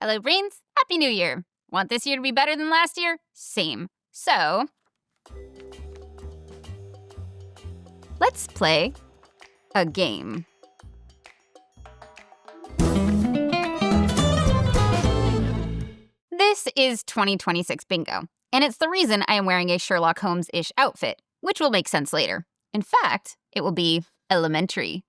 Hello, brains. Happy New Year. Want this year to be better than last year? Same. So, let's play a game. This is 2026 bingo, and it's the reason I am wearing a Sherlock Holmes-ish outfit, which will make sense later. In fact, it will be elementary.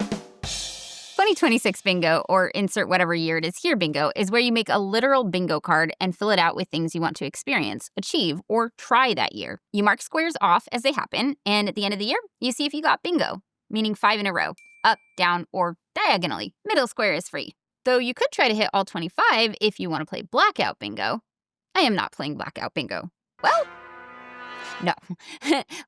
2026 bingo, or insert whatever year it is here bingo, is where you make a literal bingo card and fill it out with things you want to experience, achieve, or try that year. You mark squares off as they happen, and at the end of the year, you see if you got bingo, meaning 5 in a row, up, down, or diagonally. Middle square is free. Though you could try to hit all 25 if you want to play blackout bingo. I am not playing blackout bingo. Well, no.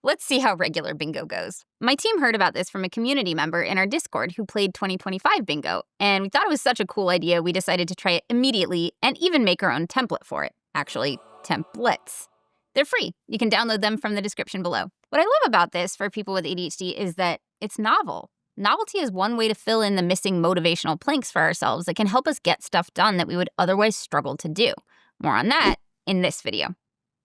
Let's see how regular bingo goes. My team heard about this from a community member in our Discord who played 2025 bingo, and we thought it was such a cool idea we decided to try it immediately and even make our own template for it. Actually, templates. They're free. You can download them from the description below. What I love about this for people with ADHD is that it's novel. Novelty is one way to fill in the missing motivational planks for ourselves that can help us get stuff done that we would otherwise struggle to do. More on that in this video.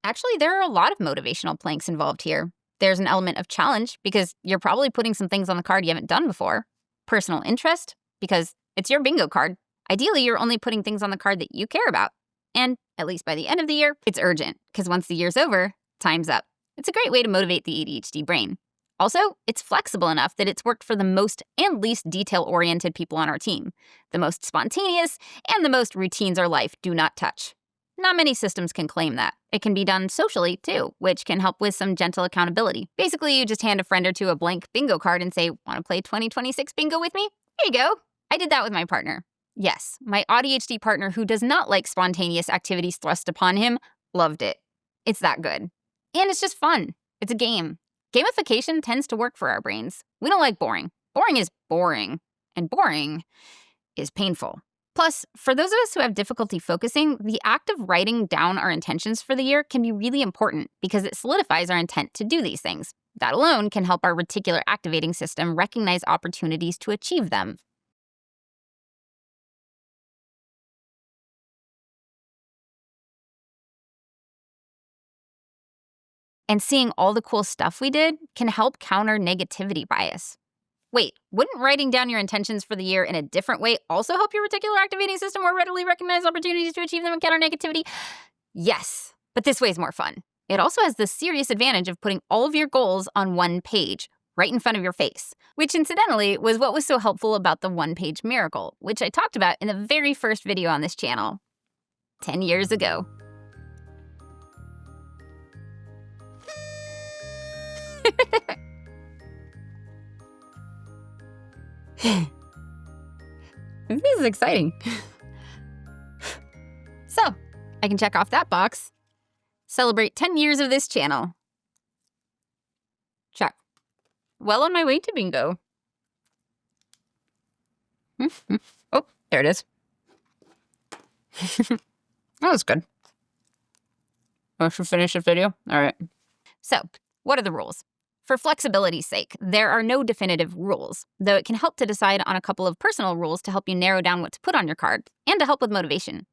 Actually, there are a lot of motivational planks involved here. There's an element of challenge, because you're probably putting some things on the card you haven't done before. Personal interest, because it's your bingo card. Ideally, you're only putting things on the card that you care about. And, at least by the end of the year, it's urgent, because once the year's over, time's up. It's a great way to motivate the ADHD brain. Also, it's flexible enough that it's worked for the most and least detail-oriented people on our team. The most spontaneous and the most routines our life do not touch. Not many systems can claim that. It can be done socially, too, which can help with some gentle accountability. Basically, you just hand a friend or two a blank bingo card and say, want to play 2026 bingo with me? Here you go. I did that with my partner. Yes, my ADHD partner who does not like spontaneous activities thrust upon him loved it. It's that good. And it's just fun. It's a game. Gamification tends to work for our brains. We don't like boring. Boring is boring. And boring is painful. Plus, for those of us who have difficulty focusing, the act of writing down our intentions for the year can be really important because it solidifies our intent to do these things. That alone can help our reticular activating system recognize opportunities to achieve them. And seeing all the cool stuff we did can help counter negativity bias. Wait, wouldn't writing down your intentions for the year in a different way also help your reticular activating system more readily recognize opportunities to achieve them and counter negativity? Yes, but this way is more fun. It also has the serious advantage of putting all of your goals on one page, right in front of your face, which incidentally was what was so helpful about the one-page miracle, which I talked about in the very first video on this channel 10 years ago. This is exciting. So, I can check off that box. Celebrate 10 years of this channel. Check. Well on my way to bingo. Oh, there it is. That was good. I should finish the video? All right. So, what are the rules? For flexibility's sake, there are no definitive rules, though it can help to decide on a couple of personal rules to help you narrow down what to put on your card and to help with motivation.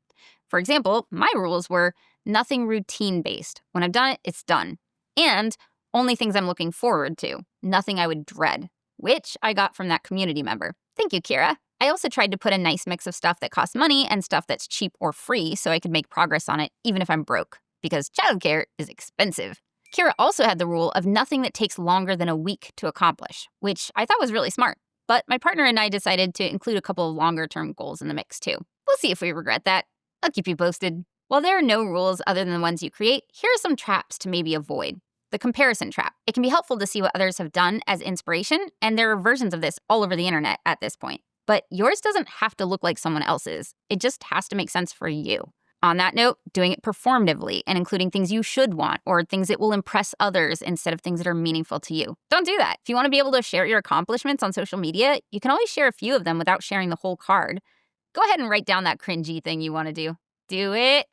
For example, my rules were nothing routine-based. When I've done it, it's done. And only things I'm looking forward to, nothing I would dread, which I got from that community member. Thank you, Kira. I also tried to put a nice mix of stuff that costs money and stuff that's cheap or free so I could make progress on it even if I'm broke, because childcare is expensive. Kira also had the rule of nothing that takes longer than a week to accomplish, which I thought was really smart. But my partner and I decided to include a couple of longer-term goals in the mix, too. We'll see if we regret that. I'll keep you posted. While there are no rules other than the ones you create, here are some traps to maybe avoid. The comparison trap. It can be helpful to see what others have done as inspiration, and there are versions of this all over the internet at this point. But yours doesn't have to look like someone else's. It just has to make sense for you. On that note, doing it performatively and including things you should want or things that will impress others instead of things that are meaningful to you. Don't do that. If you want to be able to share your accomplishments on social media, you can always share a few of them without sharing the whole card. Go ahead and write down that cringy thing you want to do. Do it.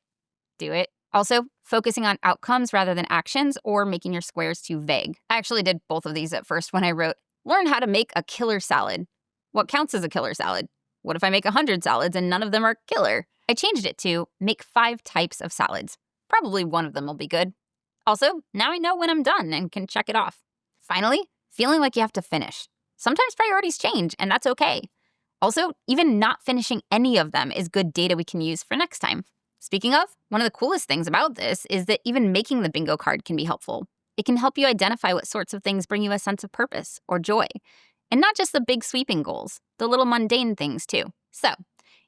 Do it. Also, focusing on outcomes rather than actions or making your squares too vague. I actually did both of these at first when I wrote, learn how to make a killer salad. What counts as a killer salad? What if I make 100 salads and none of them are killer? I changed it to make 5 types of salads. Probably one of them will be good. Also, now I know when I'm done and can check it off. Finally, feeling like you have to finish. Sometimes priorities change, and that's okay. Also, even not finishing any of them is good data we can use for next time. Speaking of, one of the coolest things about this is that even making the bingo card can be helpful. It can help you identify what sorts of things bring you a sense of purpose or joy. And not just the big sweeping goals, the little mundane things too. So,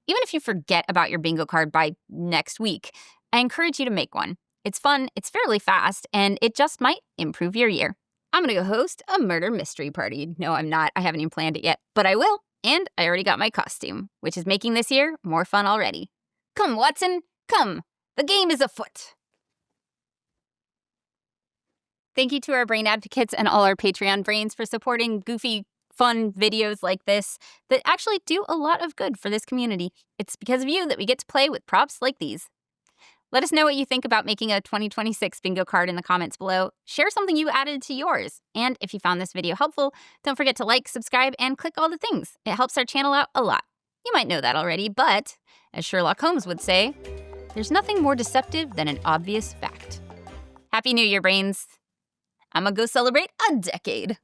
even if you forget about your bingo card by next week, I encourage you to make one. It's fun, it's fairly fast, and it just might improve your year. I'm gonna go host a murder mystery party. No, I'm not. I haven't even planned it yet, but I will. And I already got my costume, which is making this year more fun already. Come, Watson, come. The game is afoot. Thank you to our brain advocates and all our Patreon brains for supporting goofy, fun videos like this that actually do a lot of good for this community. It's because of you that we get to play with props like these. Let us know what you think about making a 2026 bingo card in the comments below. Share something you added to yours. And if you found this video helpful, don't forget to like, subscribe, and click all the things. It helps our channel out a lot. You might know that already, but as Sherlock Holmes would say, there's nothing more deceptive than an obvious fact. Happy New Year, brains. I'm gonna go celebrate a decade.